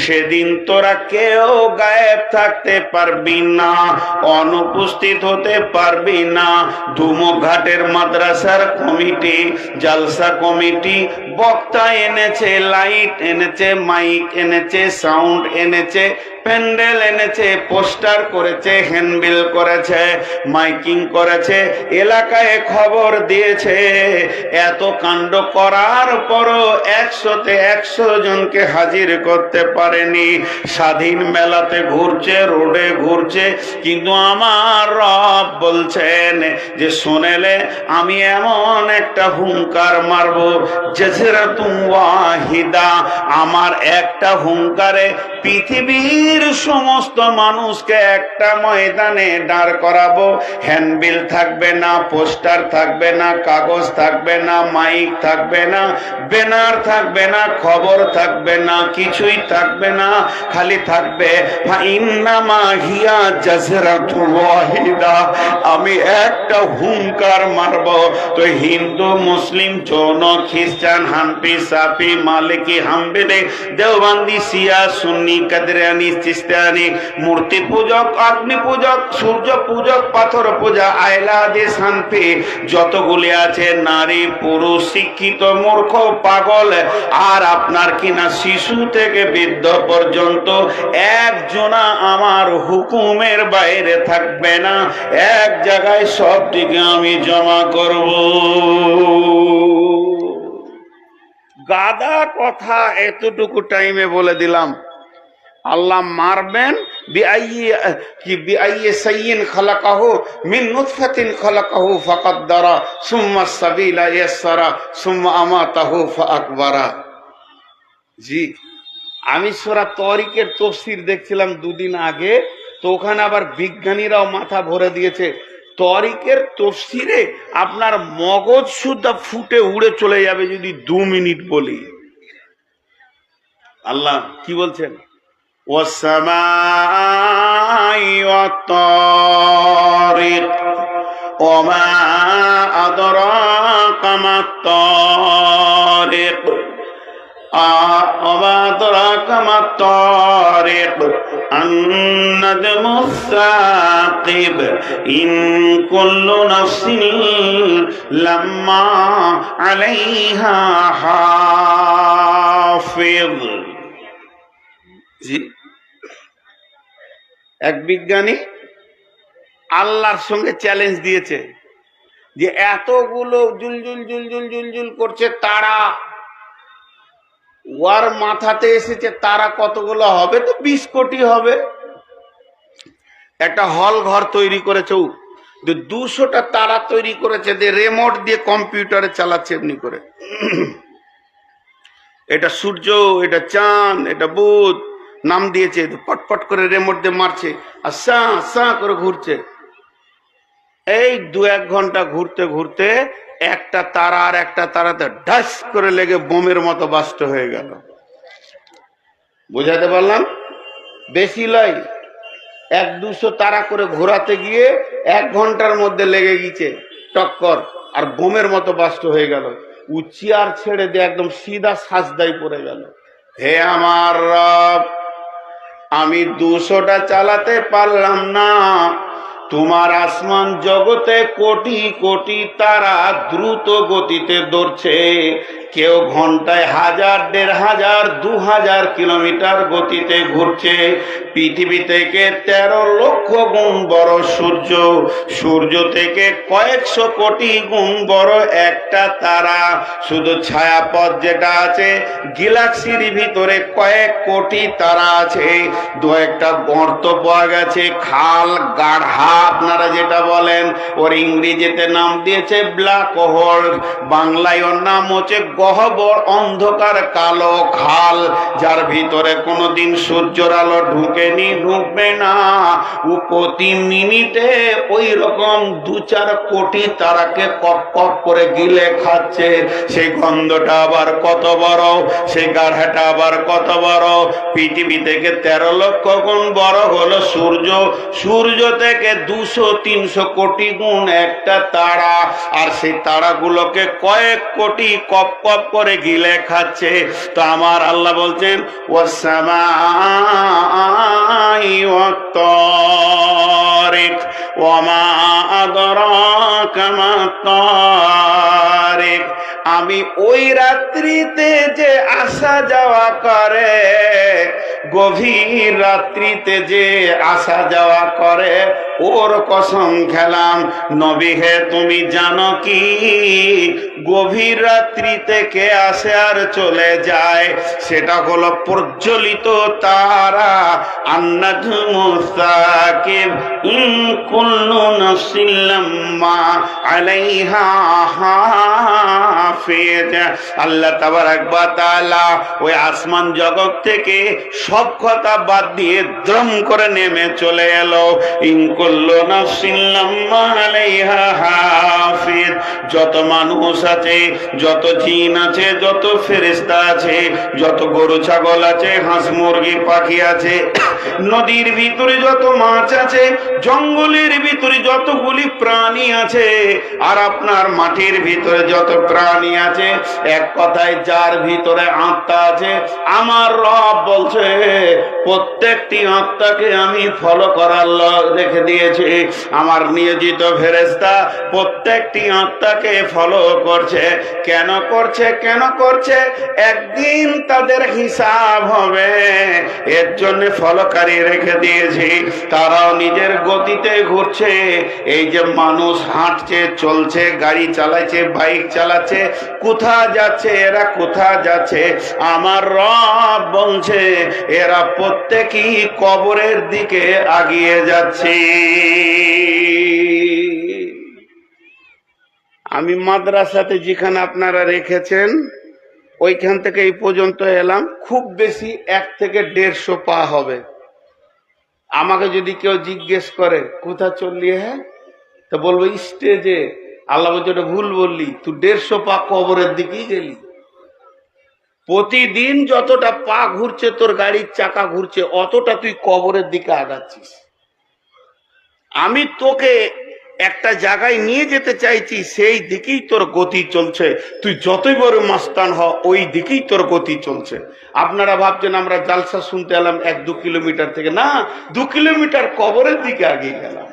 সেদিন তোরা কেউ গায়েব থাকতে পারবি না, অনুপস্থিত হতে পারবি না। ধুমঘাটের মাদ্রাসার কমিটি, জালসা কমিটি বক্তা এনেছে, লাইট এনেছে, মাইক এনেছে, সাউন্ড এনেছে, প্যান্ডেল এনেছে, পোস্টার করেছে, হ্যান্ডবিল করেছে, মাইকিং করেছে, এলাকায় খবর দিয়েছে। এত কাণ্ড করার পরও 100তে 100 জনকে হাজির করতে পারেনি। স্বাধীন মেলাতে ঘুরছে, রোডে ঘুরছে, কিন্তু আমার রব বলছেন যে শোনেলে আমি এমন একটা হুঙ্কার মারবো, জাজরাতুন ওয়াহিদা, আমার একটা হুঙ্কারে পৃথিবীর সমস্ত মানুষকে একটা ময়দানে দাঁড় করাবো। হ্যান্ডবিল থাকবে না, পোস্টার থাকবে না, কাগজ থাকবে না, মাইক থাকবে না, ব্যানার থাকবে না, খবর থাকবে না, কিছুই থাকবে না, খালি থাকবে ফাইন্নামা হিয়া জাজরাতুন ওয়াহিদা, আমি একটা হুঙ্কার মারবো। তো হিন্দু, মুসলিম, জৈন, খ্রিস্টান, হানফি, সাফি, মালিকি, হাম্বলি, দেওবন্দি, শিয়া, সুন্নি, কাদরিয়ানি, চিস্তিয়ানি, মূর্তি পূজক, অগ্নি পূজক, সূর্য পূজক, পাথর পূজা, আহলাদি, শান্তি, যতগুলি আছে, নারী, পুরুষ, শিক্ষিত, মূর্খ, পাগল, আর আপনার কিনা শিশু থেকে বৃদ্ধ পর্যন্ত একজনা আমার হুকুমের বাইরে থাকবে না। এক জায়গায় সবটিকে আমি জমা করব। গাদা কথা এতটুকু টাইমে বলে দিলাম। আল্লাহ মারবেন বিআইয়ি সাইয়্যিন খালাকাহু মিন নুতফাতিন খালাকাহু ফাকাদ্দারা সুম্মা সাবিলা ইয়াসসারা সুম্মা আমাতাহু ফাআকবারা। জি, আমি সূরা তরিকের তাফসীর দেখছিলাম দুদিন আগে, তো ওখানে আবার বিজ্ঞানীরাও মাথা ভরে দিয়েছে। তরিকের তাফসীরে আপনার মগজ সুদ্ধা ফুটে উড়ে চলে যাবে যদি 2 মিনিট বলি। আল্লাহ কি বলছেন? ওয়াসসামাই ওয়াত-তারিক ওমা আদরাকা মাত-তারিক ওমা আদরাকা মাত-তারিক আন-নাজমুস সাকিব ইন কুল্লু নাফসিন লাম্মা আলাইহা হাফিজ। জি, এক বিজ্ঞানী আল্লাহর সঙ্গে চ্যালেঞ্জ দিয়েছে যে এতগুলো জুলজুল জুলজুল জুলজুল করছে তারা, ওর মাথাতে এসেছে তারা কতগুলো হবে, তো 20 কোটি হবে। একটা হল ঘর তৈরি করেছে, 200টা তারা তৈরি করেছে, রিমোট দিয়ে কম্পিউটারে চালাচ্ছে এমনি করে। এটা সূর্য, এটা চাঁদ, এটা বুধ নাম দিয়েছে, পটপট করে রিমোট দিয়ে মারছে আর সা সা করে ঘুরছে। এই 2-1 ঘন্টা ঘুরতে ঘুরতে একটা তারা আর একটা তারাতে ঢাস করে লেগে বোমের মতো বাস্ট হয়ে গেল। বুঝাতে পারলাম? বেশি লয়, 100-200 তারা করে ঘোরাতে গিয়ে 1 ঘন্টার মধ্যে লেগে গেছে টক্কর, আর বোমের মতো বাস্ট হয়ে গেল। চেয়ার ছেড়ে দিয়ে একদম সিধা সাজদায় পড়ে গেল। হে আমার রব, আমি 200টা চালাতে পারলাম না, তোমার আসমান জগতে কোটি কোটি তারা দ্রুত গতিতে দৌড়ছে, কেউ ঘন্টায় 1000, 1500, 2000 কিলোমিটার গতিতে ঘুরছে। পৃথিবী থেকে 13 লক্ষ গুণ বড় সূর্য, সূর্য থেকে কয়েকশো কোটি গুণ বড় একটা তারা। শুধু ছায়াপথ যেটা আছে, গ্যালাক্সির ভিতরে কয়েক কোটি তারা আছে। 2-1টা গর্ত পাওয়া গেছে, খাল, গাঢ়া আপনারা যেটা বলেন, ওর ইংরেজিতে নাম দিয়েছে ব্ল্যাক হোল, বাংলায় ওর নাম হচ্ছে গহ্বর, অন্ধকার কালো খাল, যার ভিতরে কোনোদিন সূর্যের আলো ঢুকেনি, ঢুকবে না। ও প্রতি মিনিটে ওই রকম 2-4 কোটি তারাকে কক কক করে গিলে খাচ্ছে। সেই গন্ধটা আবার কত বড়, সেই গাঢ়াটা আবার কত বড়। পৃথিবী থেকে 13 লক্ষ গুণ বড় হলো সূর্য, সূর্য থেকে 200-300 কোটি গুণ একটা তারা, আর সেই তারাগুলোকে কয়েক কোটি কক গপ করে গিলে খাচ্ছে। তো আমার আল্লাহ বলছেন ওয়াসসামাই ওয়াত তারিক ওয়া মা আদরাকা মাত তারিক। আমি ওই রাত্রিতে যে আসা যাওয়া করে, গভীর রাত্রিতে যে আসা যাওয়া করে, ওর কসম খেলাম। নবী হে, তুমি জানো কি গভীর রাত্রিতে কে আসে আর চলে যায়? সেটা হলো প্রজ্বলিত তারা, আন-নাজমু সাকিব। ইন কুল্লু নাফসিন লাম্মা আলাইহা হাফিজ। আল্লাহ তাবারাক ওয়া তাআলা ওই আসমান জগৎ থেকে সব কথা বাদ দিয়ে দ্রম করে নেমে চলে এলো। ইন কুল্লু নাফসিন লাম্মা আলাইহা হাফিজ। যত মানুষ আছে, যত জিন আছে, যত ফেরেশতা আছে, যত গরু ছাগল আছে, হাঁস মুরগি পাখি আছে, নদীর ভিতরে যত মাছ আছে, জঙ্গলের ভিতরে যতগুলি প্রাণী আছে, আর আপনার মাটির ভিতরে যত প্রাণী আছে, এক কথায় যার ভিতরে আত্মা আছে, আমার রব বলছে প্রত্যেকটি আত্মাকে আমি ফলো করার রেখে দিয়েছি। আমার নিয়োজিত ফেরেশতা প্রত্যেকটি আত্মাকে ফলো করছে। কেন করছে? কেন করছে? একদিন তাদের হিসাব হবে, এর জন্য ফলোকারী রেখে দিয়েছি। তারাও নিজের গতিতে ঘুরছে। এই যে মানুষ হাঁটছে, চলছে, গাড়ি চালাচ্ছে, বাইক চালাচ্ছে, কোথা যাচ্ছে এরা? কোথা যাচ্ছে? আমার রব বলছে এরা প্রত্যেকেই কবরের দিকে আগিয়ে যাচ্ছে। আমি মাদ্রাসাতে যেখানে আপনারা রেখেছেন ওইখান থেকে এই পর্যন্ত এলাম, খুব বেশি 1 থেকে 150 পা হবে। আমাকে যদি কেউ জিজ্ঞেস করে কোথা চললি, হ্যাঁ, তো বলবো স্টেজে। আল্লাহ বলছে ওটা ভুল বললি, তুই 150 পা কবরের দিকেই গেলি। প্রতিদিন যতটা পা ঘুরছে, তোর গাড়ির চাকা ঘুরছে, অতটা তুই কবরের দিকে আগাচ্ছিস। আমি তোকে একটা জায়গায় নিয়ে যেতে চাইছি, সেই দিকেই তোর গতি চলছে। তুই যতই বড় মাস্তান হ, ওই দিকেই তোর গতি চলছে। আপনারা ভাবছেন আমরা জালসা শুনতে এলাম 1-2 কিলোমিটার থেকে, না, 2 কিলোমিটার কবরের দিকে আগিয়ে গেলাম।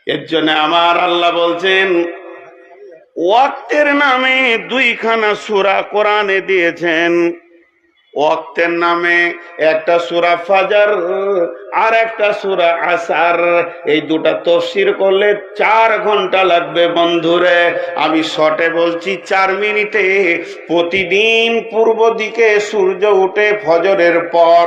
এর জন্য আমার আল্লাহ বলছেন ওয়াক্তের নামে 2খানা সূরা কোরআনে দিয়েছেন। ওয়াক্তের নামে একটা সূরা ফাজর আর একটা সূরা আসর। এই দুটা তাফসীর করলে 4 ঘন্টা লাগবে বন্ধুরে। আমি শর্টে বলছি 4 মিনিটে। প্রতিদিন পূর্ব দিকে সূর্য উঠে ফজরের পর,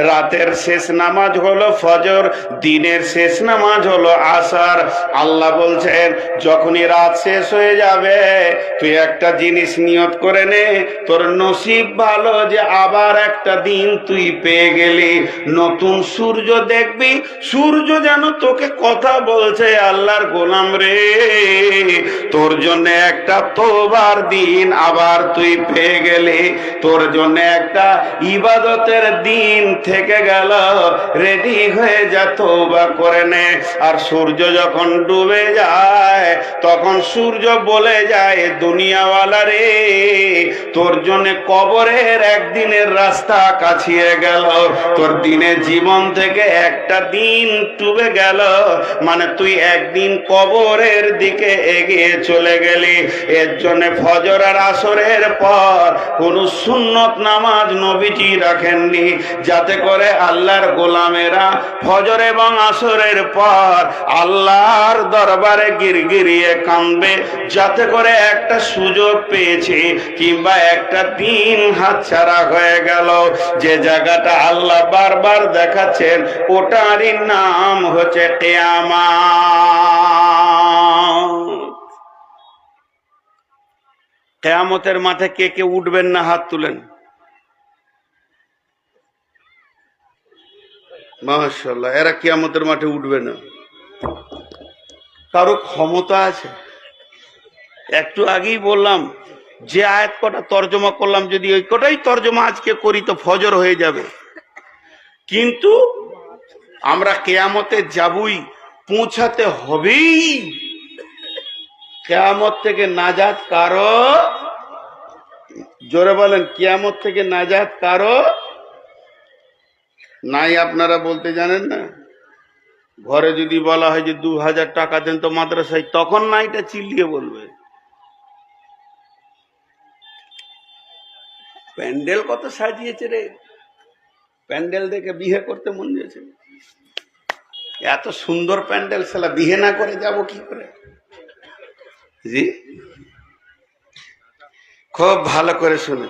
রাতের শেষ নামাজ হলো ফজর, দিনের শেষ নামাজ হলো আসর। আল্লাহ বলছেন যখনই রাত শেষ হয়ে যাবে, তুই একটা জিনিস নিয়ত করে নে, তোর নসিব ভালো যে আবার একটা দিন তুই পেয়ে গেলি। নতুন সূর্য দেখবি, সূর্য যেন তোকে কথা বলছে, আল্লাহর গোলাম রে, তোর জন্য একটা তওবার দিন আবার তুই পেয়ে গেলি, তোর জন্য একটা ইবাদতের দিন থেকে গেল, রেডি হয়ে যা, তওবা করে নে। আর সূর্য যখন ডুবে যায়, তখন সূর্য বলে যায় দুনিয়াওয়ালা রে, তোর জন্য কবরের একদিনের রাস্তা কাছিয়ে গেল, তোর দিনের জীবন থেকে একটা দিন ডুবে গেল, মানে তুই একদিন কবরের দিকে এগিয়ে চলে গেলি। এর জন্য ফজর আর আসরের পর কোন সুন্নত নামাজ নবীজি রাখেননি, যাতে করে আল্লাহর গোলামেরা ফজর এবং আসরের পর আল্লাহর দরবারে গিরগিরিয়ে কাঁদবে, যাতে করে একটা সুযোগ পেয়েছি কিংবা একটা দিন হাতছাড়া হয়ে গেল। যে জায়গাটা আল্লাহ বারবার দেখাচ্ছেন ওটারই নাম হচ্ছে কিয়ামত। কিয়ামতের মাঠে কে কে উঠবেন না? হাত তুলেন। মাশাআল্লাহ, এরা কিয়ামতের মাঠে উঠবে না। কারো ক্ষমতা আছে? একটু আগেই বললাম যে আয়াত কটা তর্জমা করলাম, যদি ওই কটাই তর্জমা আজকে করি তো ফজর হয়ে যাবে। কিন্তু আমরা কিয়ামতে যাবই, পৌঁছাতে হবেই। কিয়ামত থেকে নাজাত কারো জোরে বলেন, কিয়ামত থেকে নাজাত কারো নাই। আপনারা বলতে জানেন না? ঘরে যদি বলা হয় যে 2000 টাকা দেন তো মাদ্রাসায়, তখন না এটা চিল্লিয়ে বলবে। প্যান্ডেল কত সাজিয়েছে রে, প্যান্ডেল দেখে বিয়ে করতে মন দিয়েছে। এত সুন্দর প্যান্ডেল, সালা বিয়ে না করে যাব কি করে? জি, খুব ভালো করে শুনে।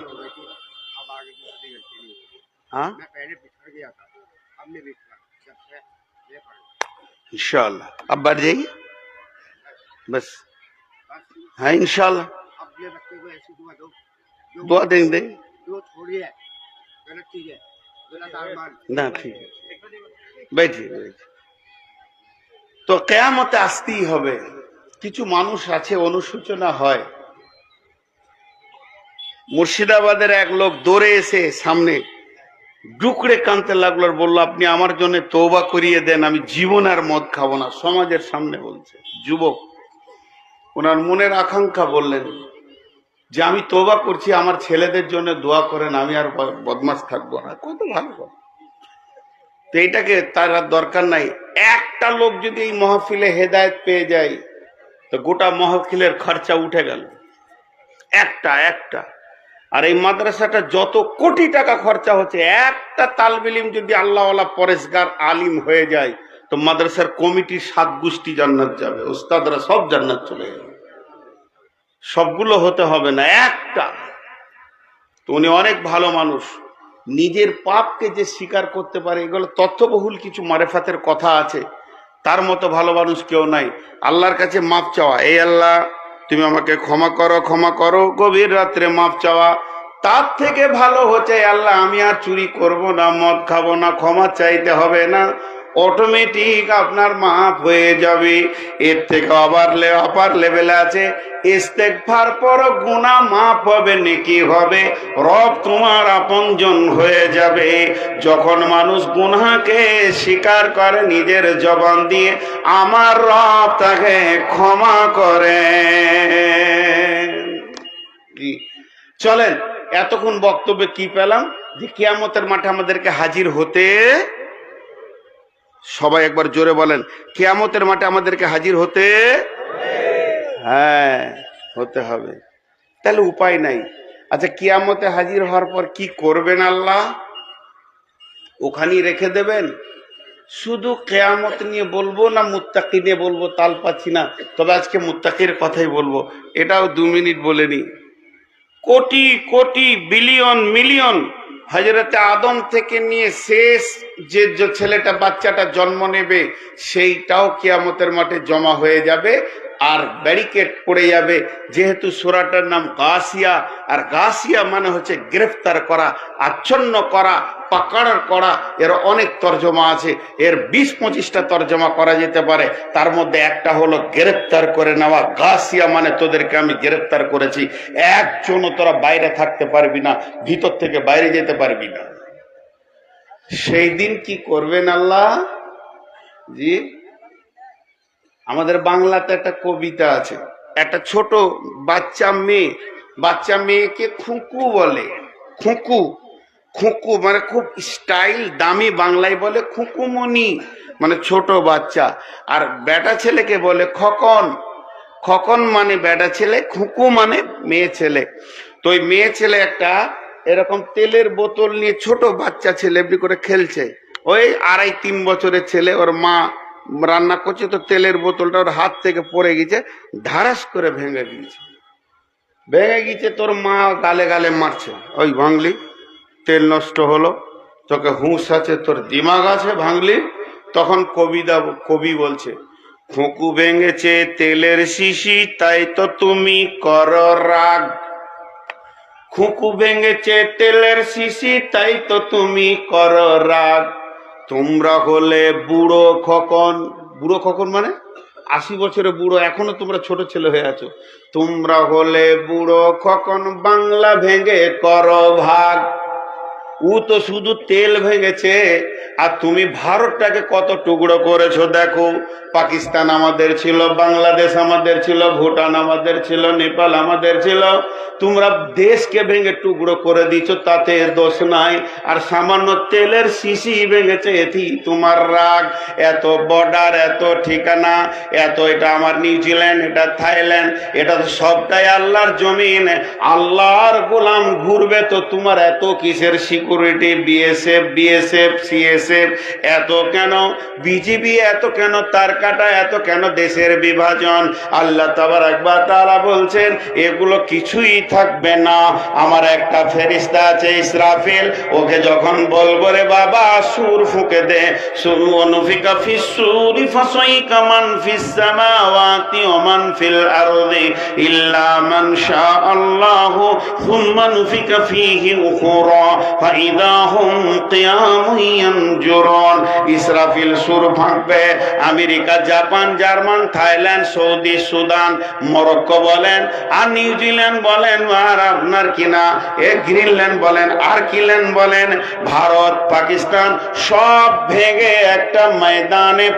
हाँ इंशाल्लाह, अब बढ़ जाइए बस। हाँ इंशाल्लाह, दुआ देंगे। ना ठीक है, बैठिए बैठिए। তো কিয়ামতে আসতেই হবে। কিছু মানুষ আছে অনুশোচনা হয়। মুর্শিদাবাদের এক লোক দৌড়ে এসে সামনে ডুকরে কাঁদতে লাগলো আর বললো, আপনি আমার জন্য তওবা করিয়ে দেন, আমি জীবন আর মদ খাবো না। সমাজের সামনে বলছে, যুবক। ওনার মনের আকাঙ্ক্ষা বললেন যে আমি তওবা করছি, আমার ছেলেদের জন্য দোয়া করেন, আমি আর বদমাশ থাকবো না। কত ভালো কথা। তো এইটাকে তার আর দরকার নাই। একটা লোক যদি এই মাহফিলে হেদায়েত পেয়ে যায় তো গোটা মাহফিলের খরচা উঠে গেল। একটা একটা। আর এই মাদ্রাসাটা যত কোটি টাকা খরচা হচ্ছে, একটা তালবে ইলম যদি আল্লাহওয়ালা পরেশগার আলিম হয়ে যায় তো মাদ্রাসার কমিটির 7 গোষ্ঠী জান্নাত যাবে, ওস্তাদরা সব জান্নাত চলে যাবে। সবগুলো হতে হবে না, একটা। তো উনি অনেক ভালো মানুষ। নিজের পাপকে যে স্বীকার করতে পারে, এগুলো তথ্যবহুল কিছু মারেফাতের কথা আছে। তার মতো ভালো মানুষ কেউ নাই। আল্লাহর কাছে মাপ চাওয়া, এই আল্লাহ তুমি আমাকে ক্ষমা করো, ক্ষমা করো, গভীর রাত্রে মাপ চাওয়া। তার থেকে ভালো হচ্ছে, আল্লাহ আমি আর চুরি করব না, মদ খাবো না, ক্ষমা চাইতে হবে না, অটোমেটিক আপনার মাফ হয়ে যাবে। এর থেকে আবার লেভেলে আছে, ইস্তেগফার পরো, গুনাহ মাফ হবে, নেকি হবে, রব তোমার আপনজন হয়ে যাবে। যখন মানুষ গুনাহকে স্বীকার করে নিজের জবান দিয়ে, আমার রব তাকে ক্ষমা করে। চলেন, এতক্ষণ বক্তব্যে কি পেলাম? যে কিয়ামতের মাঠে আমাদেরকে হাজির হতে, সবাই একবার জোরে বলেন, কিয়ামতের মাঠে আমাদেরকে হাজির হতে, হ্যাঁ হতে হবে। তাহলে উপায় নাই। আচ্ছা, কিয়ামতে হাজির হওয়ার পর কি করবেন আল্লাহ? ওখানেই রেখে দেবেন? শুধু কিয়ামত নিয়ে বলবো না মুত্তাকি নিয়ে বলবো তাল পাচ্ছি না। তবে আজকে মুত্তাকির কথাই বলবো, এটাও 2 মিনিট বলে নি। কোটি কোটি বিলিয়ন মিলিয়ন হযরতে আদম থেকে নিয়ে শেষ যে ছেলেটা বাচ্চাটা জন্ম নেবে, সেইটাও কিয়ামতের মাঠে জমা হয়ে যাবে আর ব্যারিকেড পড়ে যাবে। যেহেতু সূরাটার নাম গাসিয়া, আর গাসিয়া মানে হচ্ছে গ্রেফতার করা, আচ্ছন্ন করা, পাকড় করা। এর অনেক তর্জমা আছে, এর 20-25টা তর্জমা করা যেতে পারে। তার মধ্যে একটা হলো গ্রেফতার করে নেওয়া। গাসিয়া মানে তোদেরকে আমি গ্রেফতার করেছি, একজনও তোরা বাইরে থাকতে পারবি না, ভিতর থেকে বাইরে যেতে পারবি না। সেই দিন কি করবেন আল্লাহ? জি, আমাদের বাংলাতে একটা কবিতা আছে, একটা ছোট বাচ্চা মেয়েকে খুকু বলে। খুকু, খুকু মানে খুব স্টাইল, দামি বাংলায় বলে খুকুমণি, মানে ছোট বাচ্চা। আর বেটা ছেলেকে বলে খকন। খকন মানে বেটা ছেলে, খুকু মানে মেয়ে ছেলে। তো ওই মেয়ে ছেলে একটা এরকম তেলের বোতল নিয়ে, ছোট বাচ্চা ছেলে এমনি করে খেলছে। ওই 2.5-3 বছরের ছেলে, ওর মা রান্না করছে, তো তেলের বোতলটা ওর হাত থেকে পড়ে গেছে, ধারাস করে ভেঙে গিয়েছে। তোর মা গালে গালে মারছে, ওই ভাঙলি, তেল নষ্ট হলো, তোকে হুঁশ আছে, তোর দিমাগ আছে, ভাঙলি। তখন কবি বলছে, খুকু ভেঙেছে তেলের শিশি, তাই তো তুমি করো রাগ। খুকু ভেঙেছে তেলের শিশি, তাই তো তুমি করো রাগ। তোমরা হলে বুড়ো খকন। বুড়ো খকন মানে 80 বছরের বুড়ো, এখনো তোমরা ছোট ছেলে হয়ে আছো। তোমরা হলে বুড়ো খকন, বাংলা ভেঙে করো ভাগ। ও তো শুধু তেল ভেঙেছে, আর তুমি ভারতটাকে কত টুকরো করেছো দেখো। পাকিস্তান আমাদের ছিল, বাংলাদেশ আমাদের ছিল, ভুটান আমাদের ছিল, নেপাল আমাদের ছিল। তোমরা দেশকে ভেঙে টুকরো করে দিচ্ছ, তাতে দোষ নাই। আর সামান্য তেলের শিশি ভেঙেছে, এটি তোমার রাগ। এত বর্ডার, এত ঠিকানা, এত এটা আমার নিউজিল্যান্ড, এটা থাইল্যান্ড, এটা তো সবটাই আল্লাহর জমিন। আল্লাহর গোলাম ঘুরবে তো তোমার এত কিসের সিকিউরিটি? বিএসএফ সিএসএফ এত কেন? বিজিবি এত কেন? তার কাটা এত কেন? দেশের বিভাজন। আল্লাহ তাবারক ওয়া তাআলা বলছেন এগুলো কিছুই থাকবে না। আমার একটা ফেরেশতা আছে ইসরাফিল, ওকে যখন বলবো রে বাবা সুর ফুঁকে দে, সুরুনফিকা ফিস সুরি ফাসাইকা মান ফিস সামাওয়াতি ওয়া মান ফিল আরদি ইল্লা মান শা আল্লাহু সুম্মা নুফিকা ফীহি উখরা ফাইদা হুম কিয়ামুন ইয়ানজুরুন। ইসরাফিল সুর ফাঁকবে। America, Japan, German, Thailand, Saudi, Sudan, Morocco বলেন, আর নিউজিল্যান্ড বলেন, আর আপনার কিনা গ্রিনল্যান্ড বলেন, আর কিল্যান্ড বলেন, ভারত, পাকিস্তান সব ভেঙে একটা ময়দানে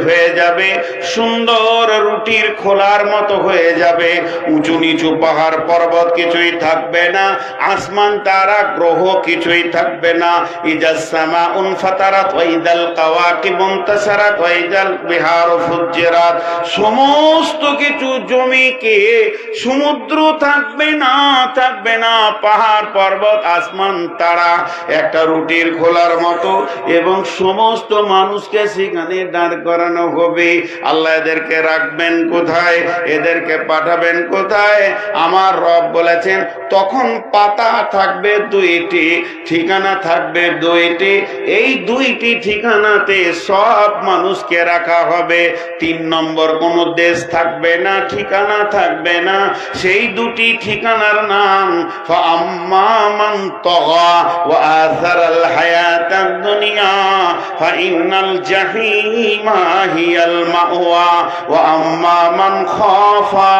হয়ে যাবে, সুন্দর রুটির খোলার মতো হয়ে যাবে। উঁচু নিচু পাহাড় পর্বত কিছুই থাকবে না, আসমান তারা গ্রহ কিছুই থাকবে না। ইজাস সামাউন ফাতারাত ওয়া ইদাল কাওয়াকিবু ইনতাসারাত ওয়া ইদাল বিহারু ফুজ্জিরাত। সমস্ত কিছু জমিকে, সমুদ্র থাকবে না, থাকবে না, পাহাড় পর্বত আসমান তারা একটা রুটির খোলার মতো, এবং সমস্ত মানুষকে সেখানে দাঁড় করানো হবে। আল্লাহ এদেরকে রাখবেন কোথায়? এদেরকে পাঠাবেন কোথায়? আমার রব বলেছেন তখন পাতা থাকবে দুইটি, ঠিকানা থাকবে দুইটি। এই দুইটি ঠিকানাতে সব মানুষকে রাখা হবে। 3 নম্বর কোন দেশ থাকবে না, ঠিকানা থাকবে না। সেই দুটি ঠিকানার নাম ফাআম্মা মান তাগা ওয়া আসারাল হায়াতাদ দুনিয়া ফাইন্নাল জাহিমা হিয়াল মাওয়া ওয়া আম্মা মান খাফা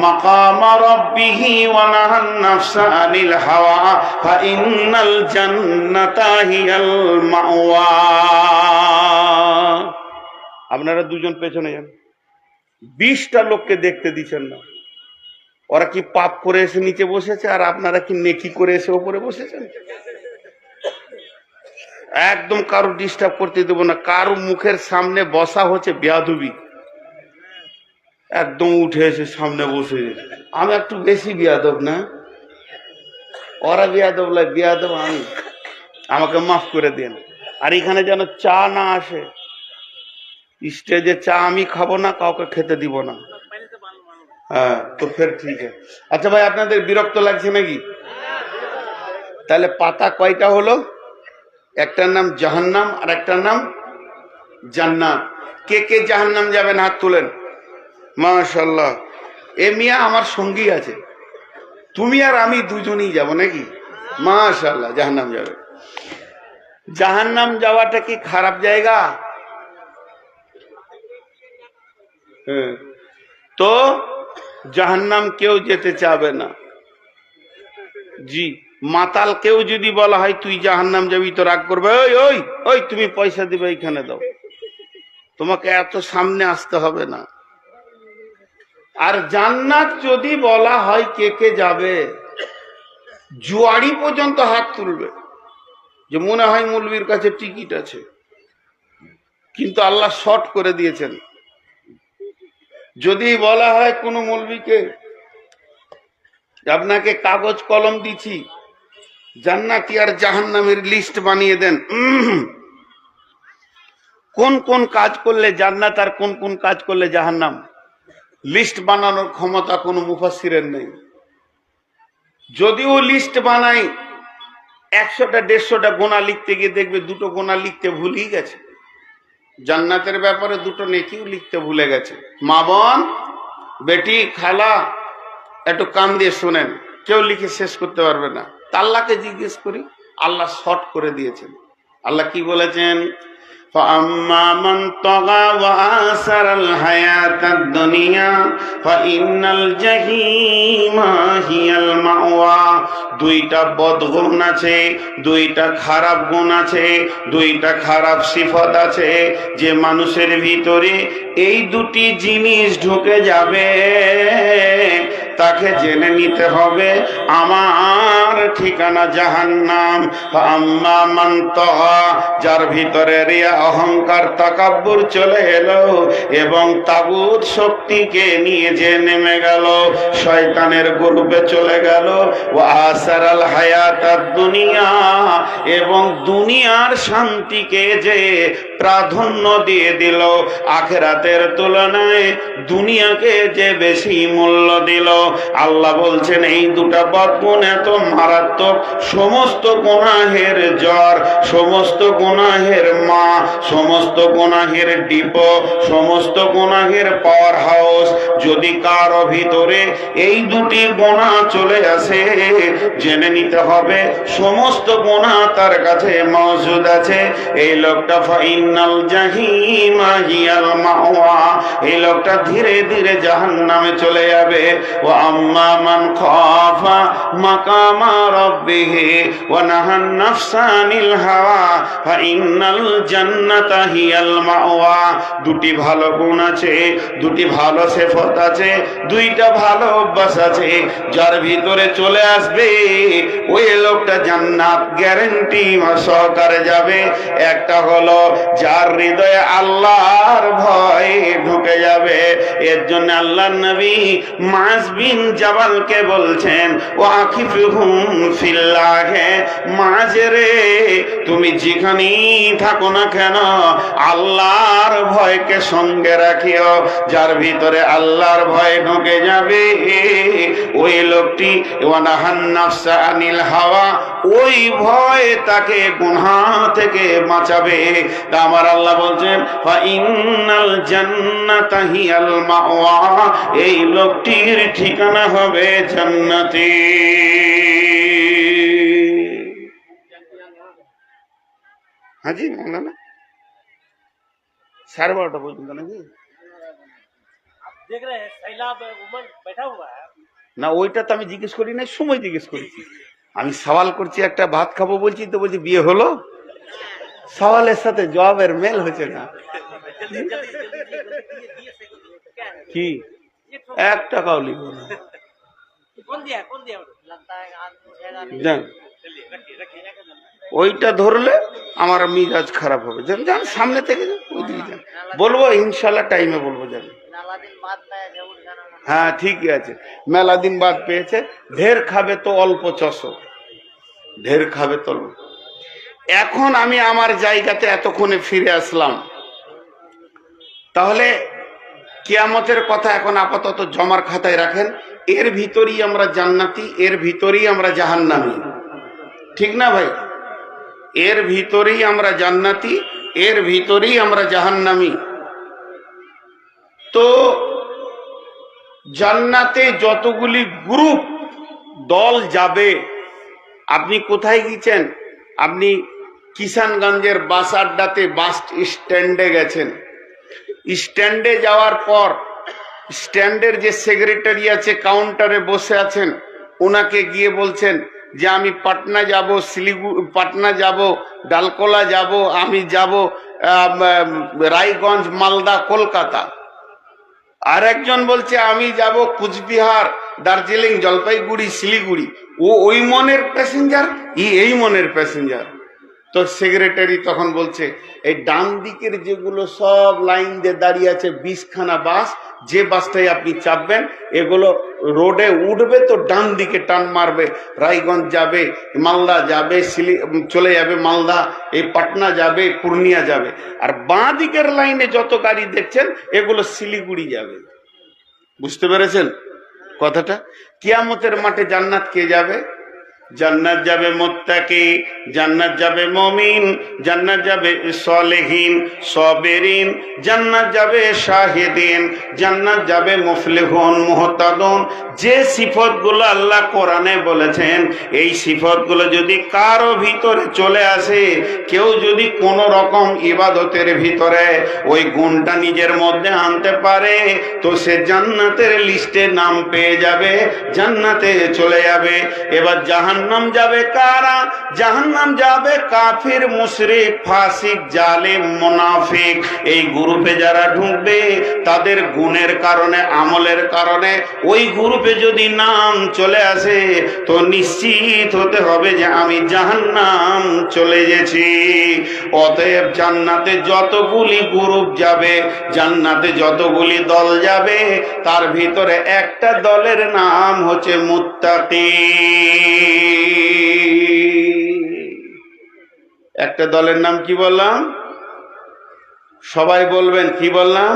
মাকামা রাব্বিহি ওয়া নাহান নাফসা আনিল হাওয়া ফাইন্নাল জান্নাতা হিয়াল মাওয়া। আপনারা দুজন পেছনে যান। 20টা লোককে দেখতে দিচ্ছেন না। ওরা কি পাপ করে এসে নিচে বসেছে, আর আপনারা কি নেকি করে এসে ওপরে বসেছেন? একদম কারো ডিস্টার্ব করতে দেবো না। কারো মুখের সামনে বসা হচ্ছে বেয়াদবি। একদম উঠে এসে সামনে বসে, আমি একটু বেশি বেয়াদব না? ওরা বেয়াদব লাগে, বেয়াদব আমি। আমাকে মাফ করে দেন। আর এখানে যেন চা না আসে। স্টেজে চা আমি খাবো না, কাউকে খেতে দিব না। হ্যাঁ, তো ফের ঠিক আছে। আচ্ছা ভাই, আপনাদের বিরক্ত লাগছে নাকি? তাহলে পাতা কয়টা হলো? একটার নাম জাহান্নাম আর একটার নাম জান্নাত। কে কে জাহান্নাম যাবেন হাত তুলেন। মাশাআল্লাহ। এ মিয়া আমার সঙ্গী আছে, তুমি আর আমি দুজনেই যাব নাকি? মাশাআল্লাহ, জাহান্নাম যাবে। জাহান্নাম যাওয়াটা কি খারাপ জায়গা? হ্যাঁ, তো জাহান্নাম কেউ যেতে চাবে না। জি, মাতাল কেউ যদি বলা হয় তুই জাহান্নাম যাবি, তো রাগ করবে, ওই ওই ওই তুমি পয়সা দিবে, এইখানে দাও, তোমাকে এত সামনে আসতে হবে না। আর জান্নাত যদি বলা হয় কে কে যাবে, জুয়ারি পর্যন্ত হাত তুলবে, যে মনে হয় মৌলবীর কাছে টিকিট আছে। কিন্তু আল্লাহ শর্ট করে দিয়েছেন। যদি বলা হয় কোনো মৌলবীকে আপনাকে কাগজ কলম দিচ্ছি, জান্নাতি আর জাহান্নামের লিস্ট বানিয়ে দেন, কোন কোন কাজ করলে জান্নাত আর কোন কোন কাজ করলে জাহান্নাম, লিস্ট বানানোর ক্ষমতা কোনো মুফাসসিরের নেই। যদিও লিস্ট বানাই 100টা 150টা গোনা লিখতে গিয়ে দেখবে 2টো গোনা লিখতে ভুলেই গেছে। জান্নাতের ব্যাপারে 2টো নেকিও লিখতে ভুলে গেছে। মা বোন, বেটি, খালা, একটু কান দিয়ে শোনেন, কেউ লিখে শেষ করতে পারবে না। তা আল্লাহকে জিজ্ঞেস করি, আল্লাহ শর্ট করে দিয়েছেন। আল্লাহ কি বলেছেন? فأما من طغى وآثر الحياة الدنيا فإن الجحيم هي المأوى। দুইটা বদগুণ আছে, দুইটা খারাপ গুণ আছে, দুইটা খারাপ সিফত আছে। যে মানুষের ভিতরে এই দুটি জিনিস ঢুকে যাবে তাকে জেনে নিতে হবে আমার ঠিকানা জাহান্নাম। আম্মা মান তাগা, যার ভিতরে রিয়া অহংকার তাকাব্বুর চলে এলো এবং তাগুত শক্তিকে নিয়ে যে নেমে গেল, শয়তানের গ্রুপে চলে গেল। ওয়া আসারাল হায়াতাদ দুনিয়া, এবং দুনিয়ার শান্তিকে যে প্রাধান্য দিয়ে দিল, আখিরাতের তুলনায় দুনিয়াকে যে বেশি মূল্য দিল। আল্লাহ বলছেন এই দুটা বদগুণ এত মারাত্মক, সমস্ত গুনাহের জ্বর, সমস্ত গুনাহের মা, সমস্ত গুনাহের ডিপো, সমস্ত গুনাহের পাওয়ার হাউস। যদি কারো ভিতরে এই দুটি গুনাহ চলে আসে, জেনে নিতে হবে সমস্ত গুনাহ তার কাছে মওজুদ আছে। এই লোকটা ফাইনাল জাহিমা হিয়াল মাওয়া, এই লোকটা ধীরে ধীরে জাহান্নামে চলে যাবে। ও আম্মা মান খাফা মাকামা রাব্বিহি ওয়া নাহান নাফসা আনিল হাওয়া ফাইনাল জান্নাতা হিয়াল মাওয়া। দুটি ভালো গুণ আছে, দুটি ভালো সিফত আছে, দুইটা ভালো অভ্যাস আছে। যার ভিতরে চলে আসবে ওই লোকটা জান্নাত গ্যারান্টি সহকারে যাবে। একটা হলো যার হৃদয়ে আল্লাহর ভয় ঢুকে যাবে। এর জন্য আল্লাহর নবী মুআজ বিন জাবালকে বলছেন ওয়াকিফুহুম ফিল্লাহ, মুআজ রে তুমি যেখানেই থাকো না কেন আল্লাহর ভয়কে সঙ্গে রাখিও। যার ভিতরে আল্লাহর ভয় ঢুকে যাবে ওই লোকটি ওয়ানাহান নাফসা আনিল হাওয়া, ওই ভয় তাকে গুনাহ থেকে বাঁচাবে। তা আমার আল্লাহ বলছেন ফাইনাল জান্নাতা হিয়াল মাওয়া, এই লোকটির ঠিকানা হবে জান্নাতে। হাজি না 12:30 পর্যন্ত নাকি না, ওইটা তো আমি জিজ্ঞেস করি না, সময় জিজ্ঞেস করেছি। আমি সওয়াল করছি, একটা ভাত খাবো বলছি তো বলছি বিয়ে হলো। সওয়ালের সাথে জবাবের মেল হচ্ছে না। কি 1 টাকাও লিব না। ওইটা ধরলে আমার মিজাজ খারাপ হবে। যান সামনে থেকে বলবো ইনশাল্লাহ, টাইমে বলবো। যান হ্যাঁ ঠিকই আছে, মেলা দিন বাদ পেয়েছে। ঢের খাবে তো অল্প চষো, ঢের খাবে তো। এখন আমি আমার জায়গাতে এতক্ষণে ফিরে আসলাম। তাহলে কিয়ামতের কথা এখন আপাতত জমার খাতায় রাখেন। এর ভিতরেই আমরা জান্নাতি, এর ভিতরেই আমরা জাহান্নামী, ঠিক না ভাই? এর ভিতরেই আমরা জান্নাতি, এর ভিতরেই আমরা জাহান্নামী। তো জান্নাতে যতগুলি গ্রুপ দল যাবে, আপনি কোথায় গিয়েছেন? আপনি কিষানগঞ্জের বাস আড্ডাতে বাস স্ট্যান্ডে গেছেন। স্ট্যান্ডে যাওয়ার পর স্ট্যান্ডের যে সেক্রেটারি আছে কাউন্টারে বসে আছেন, ওনাকে গিয়ে বলছেন যে আমি পাটনা যাব, শিলিগুড়ি, পাটনা যাব, ডালকোলা যাব, আমি যাব রায়গঞ্জ, মালদা, কলকাতা। আর একজন বলছে আমি যাব কুচবিহার, দার্জিলিং, জলপাইগুড়ি, শিলিগুড়ি। ও ওই মনের প্যাসেঞ্জার, এই মনের প্যাসেঞ্জার। তো সেক্রেটারি তখন বলছে এই ডান দিকের যেগুলো সব লাইন দিয়ে দাঁড়িয়ে আছে 20খানা বাস, যে বাসটাই আপনি চাপবেন এগুলো রোডে উঠবে তো ডান দিকে টান মারবে, রায়গঞ্জ যাবে, মালদা যাবে, চলে যাবে মালদা, এই পাটনা যাবে, পূর্ণিয়া যাবে। আর বাঁ দিকের লাইনে যত গাড়ি দেখছেন এগুলো শিলিগুড়ি যাবে। বুঝতে পেরেছেন কথাটা? কিয়ামতের মাঠে জান্নাত কে যাবে? জান্নাত যাবে মুত্তাকি, জান্নাত যাবে মুমিন, জান্নাত যাবে সালেহিন সাবিরিন, জান্নাত যাবে শাহিদিন, জান্নাত যাবে মুফলিহুন মুহতাদুন। যে সিফতগুলো আল্লাহ কোরআনে বলেছেন, এই সিফতগুলো যদি কারো ভিতরে চলে আসে, কেউ যদি কোন রকম ইবাদতের ভিতরে ওই গুণটা নিজের মধ্যে আনতে পারে, তো সে জান্নাতের লিস্টে নাম পেয়ে যাবে, জান্নাতে চলে যাবে। এবার জাহান্নাম যাবে কারা? জাহান্নাম যাবে কাফির, মুশরিক, ফাসিক, জালিম, মুনাফিক। এই গ্রুপে যারা ঢুকবে তাদের গুণের কারণে, আমলের কারণে ওই গ্রুপে যদি নাম চলে আসে, তো নিশ্চিত হতে হবে যে আমি জাহান্নাম চলে গেছি। অতএব জান্নাতে যতগুলি গ্রুপ যাবে, জান্নাতে যতগুলি দল যাবে, তার ভিতরে একটা দলের নাম হচ্ছে মুত্তাকি। একটা দলের নাম কি বললাম? সবাই বলবেন, কি বললাম?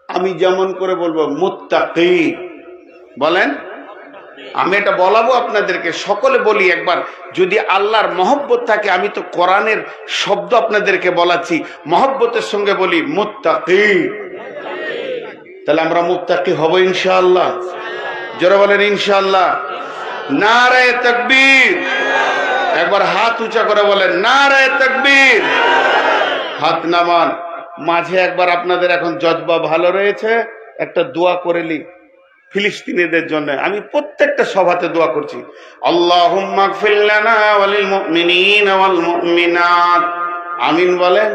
আমি যেমন করে বলবো মুত্তাকি বলেন। আমি এটা বলাবো আপনাদেরকে, সকলে বলি একবার। যদি আল্লাহর মহব্বত থাকে, আমি তো কোরআনের শব্দ আপনাদেরকে বলাচ্ছি, মহব্বতের সঙ্গে বলি মুত্তাকি, তাহলে আমরা মুত্তাকি হব ইনশাআল্লাহ। জোরে বলেন ইনশাআল্লাহ। নারে তাকবীর। একবার হাত উঁচা করে বলেন নারে তাকবীর। হাত নামান। মাঝে একবার আপনাদের এখন জজবা ভালো রয়েছে, একটা দোয়া করেলি ফিলিস্তিনিদের জন্য। আমি প্রত্যেকটা সভাতে দোয়া করছি, আল্লাহুম্মা গফির লানা ওয়া লিল মুমিনিনা ওয়াল মুমিনাত, আমিন বলেন,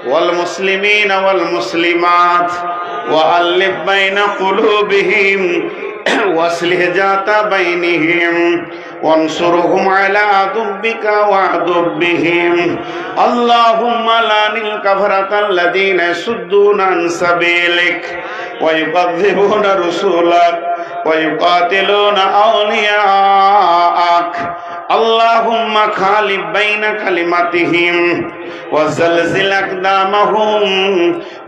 ওয়াল মুসলিমিনা ওয়াল মুসলিমাত, ওয়া আল্লিফ বাইনা কুলুবিহিম ওয়াসলিহ যাতা বাইনিহিম ওয়ানসুরহুম আলা আদুবিকা ওয়া আদুবিহিম। আল্লাহুম্মা লানিল কাফারাতাল্লাযীনা ইয়াসুদ্দুনা আন সাবিলিক ওয়া ইউকাযযিবুনা রাসূলাক ওয়া ইউকাতিলুনা আওলিয়াআক। আল্লাহুম্মা খালিফ বাইনা কালিমাতিহিম ওয়া জালজিল আকদামাহুম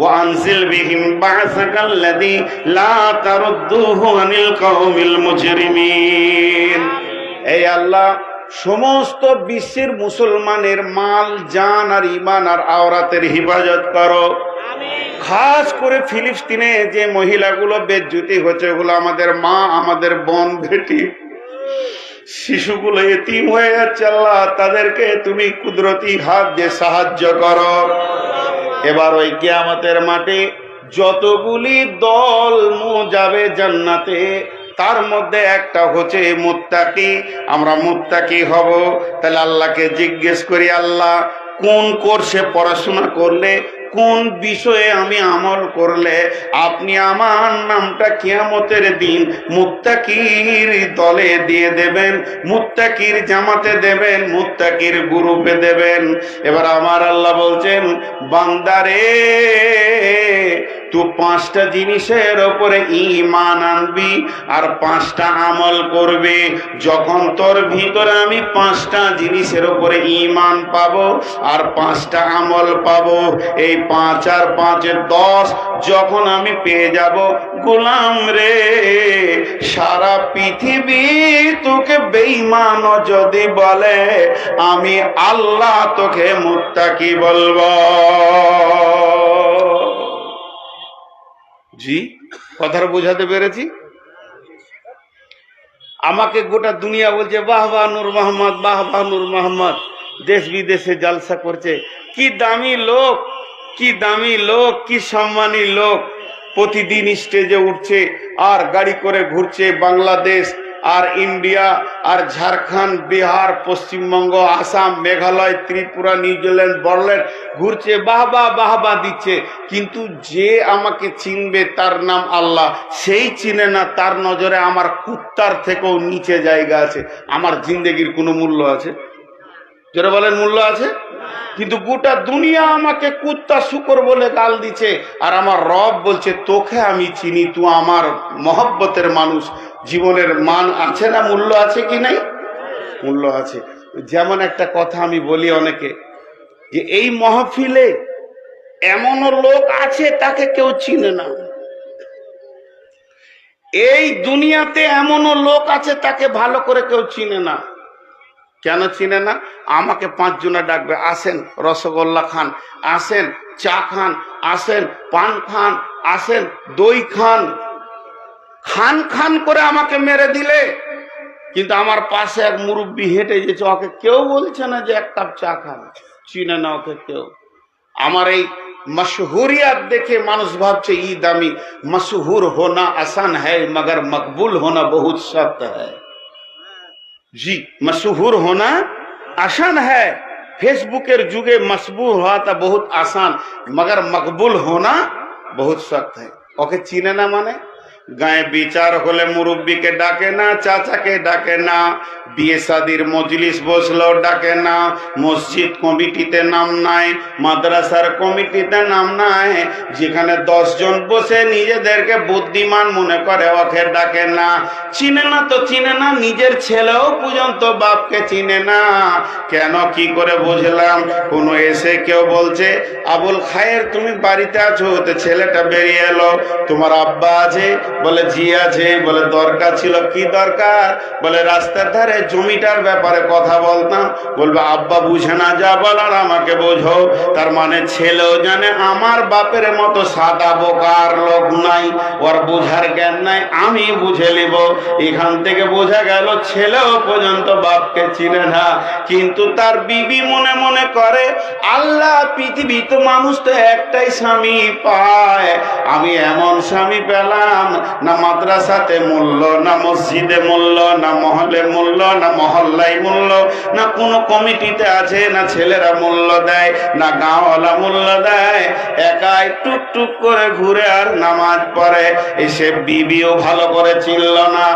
ওয়া আনজিল বিহিম বা'সাকাল্লাযী লা তারুদ্দুহু আনিল কওমিল মুজরিমিন। এই আল্লাহ, সমস্ত বিশ্বের মুসলমানের মাল, জান আর ঈমান আর আওরাতের হিফাজত করো। খাস করে ফিলিস্তিনে যে মহিলাগুলো বেজ্জতি হচ্ছে, ওগুলো আমাদের মা, আমাদের বোন, বেটি, শিশুগুলো এতিম হয়ে যাচ্ছে। আল্লাহ, তাদেরকে তুমি কুদরতি হাত দিয়ে সাহায্য করো। এবার ওই কিয়ামতের মাঠে যতগুলি দল যাবে জান্নাতে, তার মধ্যে একটা হচ্ছে মুত্তাকি। আমরা মুত্তাকি হব। তাহলে আল্লাহকে জিজ্ঞেস করি, আল্লাহ কোন কোর্সে পড়াশোনা করলে, কোন বিষয়ে আমি আমল করলে আপনি আমার নামটা কিয়ামতের দিন মুত্তাকির দলে দিয়ে দেবেন, মুত্তাকির জামাতে দেবেন, মুত্তাকির গ্রুপে দেবেন। এবার আমার আল্লাহ বলছেন, বান্দারে তুই 5টা জিনিসের ওপরে ঈমান আনবি আর 5টা আমল করবে। যখন তোর ভিতরে আমি 5টা জিনিসের ওপরে ঈমান পাবো আর 5টা আমল পাবো, এই 5 আর 5 এর 10 যখন আমি পেয়ে যাব, গোলাম রে, সারা পৃথিবী তোকে বেঈমান যদি বলে, আমি আল্লাহ তোকে মুত্তাকি বলবো। জি, কথাটা বোঝাতে পেরেছি? আমাকে গোটা দুনিয়া বলছে বাহ বাহ নূর মোহাম্মদ, বাহ বাহ নূর মোহাম্মদ, দেশ বিদেশে জালসা করছে। কি দামি লোক, কি দামি লোক, কি সম্মানী লোক। প্রতিদিন স্টেজে উঠছে আর গাড়ি করে ঘুরছে বাংলাদেশ আর ইন্ডিয়া আর ঝাড়খণ্ড, বিহার, পশ্চিমবঙ্গ, আসাম, মেঘালয়, ত্রিপুরা, নিউজিল্যান্ড, বড়ল্যান্ড ঘুরছে, বাহবা বাহবা দিচ্ছে। কিন্তু যে আমাকে চিনবে তার নাম আল্লাহ, সেই চিনে না। তার নজরে আমার কুত্তার থেকেও নিচে জায়গা আছে। আমার জিন্দেগির কোনো মূল্য আছে? যারা বলেন মূল্য আছে? কিন্তু গোটা দুনিয়া আমাকে কুত্তা শুকর বলে গাল দিচ্ছে, আর আমার রব বলছে তোকে আমি চিনি, তুই আমার মহব্বতের মানুষ। জীবনের মান আছে না, মূল্য আছে কি নাই? মূল্য আছে। যেমন একটা কথা আমি বলি অনেকে, যে এই মাহফিলে এমনও লোক আছে তাকে কেউ চিনে না। এই দুনিয়াতে এমনও লোক আছে তাকে ভালো করে কেউ চিনে না। কেন চিনে না? আমাকে 5 জনে ডাকবে, আসেন রসগোল্লা খান, আসেন চা খান, আসেন পান খান, আসেন দই খান, খান খান করে আমাকে মেরে দিলে। কিন্তু আমার পাশে এক মুরব্বী হেঁটে যেছে, ওকে কেউ বলছে না যে 1 কাপ চা খান, চিনে না ওকে কেউ। আমার এই मशहूरियत देखे मानुष भावছে ই দামি। मशहूर होना आसान है मगर मकबूल होना बहुत सख्त है। जी, मशहूर होना आसान है, फेसबुकेर जुगे मशहूर हुआ था बहुत आसान, मगर मकबूल होना बहुत सख्त है। ओके चिने ना माने गाয়ে বিচার হলে মুরব্বীকে ডাকে না, চাচাকে ডাকে না, বিয়ে শাদির মজলিস বসলো ডাকে না, মসজিদ কমিটিতে নাম নাই, মাদ্রাসার কমিটিতে নাম নাই, যেখানে 10 জন বসে নিজেদেরকে বুদ্ধিমান মনে করে ওকে ডাকে না। চিনে না তো চিনে না, নিজের ছেলেও পর্যন্ত বাপকে চিনে না। কেন কি করে বুঝলাম? কোনো এসে কেউ বলছে আবুল খায়ের তুমি বাড়িতে আছো, তো ছেলেটা বেরিয়ে এলো, তোমার আব্বা আছে? বলে জি আছে। বলে দরকার ছিল? কি দরকার? বলে রাস্তার ধারে জমিটার ব্যাপারে কথা বলতাম। বলবে আব্বা বুঝে না, যা বলার আমাকে বোঝো। তার মানে ছেলেও জানে আমার বাপের মতো সাদা বোকার লোক নাই, ওর বোঝার জ্ঞান নাই, আমি বুঝে নিব। এখান থেকে বোঝা গেল ছেলেও পর্যন্ত বাপকে চিনে না। কিন্তু তার বিবি মনে মনে করে আল্লাহ পৃথিবীতে মানুষ তো একটাই স্বামী পায়, আমি এমন স্বামী পেলাম না মাদ্রাসাতে মূল্য, না মসজিদে মূল্য, না মহলে মূল্য, না মহল্লায় মূল্য, না কোনো কমিটিতে আছে, না ছেলেরা মূল্য দেয়, না গাঁওয়ালা মূল্য দেয়, একাই টুকটুক করে ঘুরে আর নামাজ পড়ে। এসে বিবিও ভালো করে চিনল না,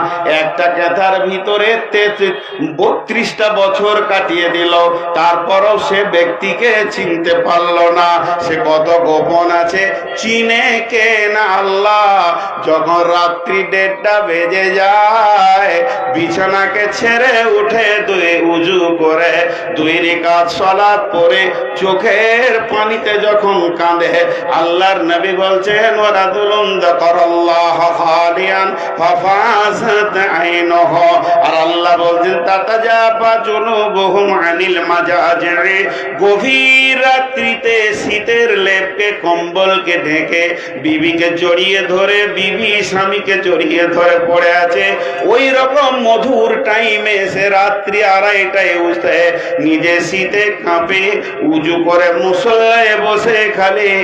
একটা কেথার ভিতরে 32টা বছর কাটিয়ে দিল, তারপরও সে ব্যক্তিকে চিনতে পারল না। সে কত গোপন আছে, চিনে কে না আল্লাহ। যখন রাত্রি 1:30টা বেজে যায়, বিছানাকে ছেড়ে উঠে উজু করে 2 রাকাত সালাত পড়ে চোখের পানিতে যখন কাঁদে, আল্লাহর নবী বলছেন ওয়ারাদুলুন যাকারাল্লাহ খালিয়ান ফাফাযাত আইনুহু, আর আল্লাহ বলছেন তাতাজাফা জুনুবুহুম আনিল মাজাজি, গভীর রাত্রিতে শীতের লেপকে কম্বলকে ঢেকে বিবিকে জড়িয়ে ধরে, বিবি স্বামীকে জড়িয়ে ধরে পড়ে আছে। ওই রকম মধুর টাইমে সে রাত্রি 2:30টায় উঠে নিজে শীতে কাঁপে উজু করে মুসল্লায় বসে খালি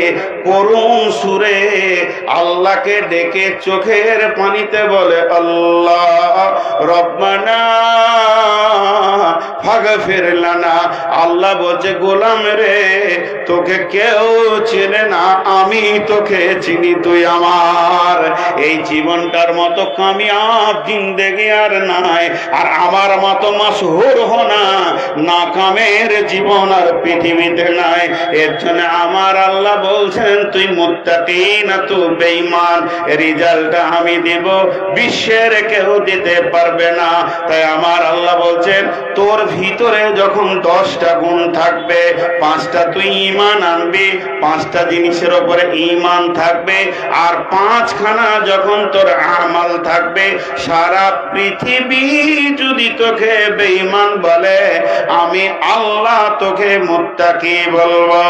করুণ সুরে আল্লাহকে ডেকে চোখের পানিতে বলে আল্লাহ রব্বানা ফাগফির লানা। আল্লাহ বলছে গোলাম রে, তোকে কেউ চেনে না, আমি তোকে চিনি, তুই আমার। এই জীবনটার মতো কামিয়াব জিন্দেগি আর নাই, আর আমার মতো মাশহুর হোনা নাকামের জীবন আর পৃথিবীতে নাই। এর জন্য আমার আল্লাহ বলছেন তুই মুত্তাকি না তুই বেঈমান, রেজাল্টটা আমি দেব, বিশ্বের কেউ দিতে পারবে না। তাই আমার আল্লাহ বলছেন তোর ভিতরে যখন 10টা গুণ থাকবে, 5টা তুই ঈমান আনবি, 5টা জিনিসের উপরে ঈমান থাকবে, আর 5খানা যখন তোর আমাল থাকবে, সারা পৃথিবী যদি তোকে বেঈমান বলে, আমি আল্লাহ তোকে মুত্তাকি বলবো।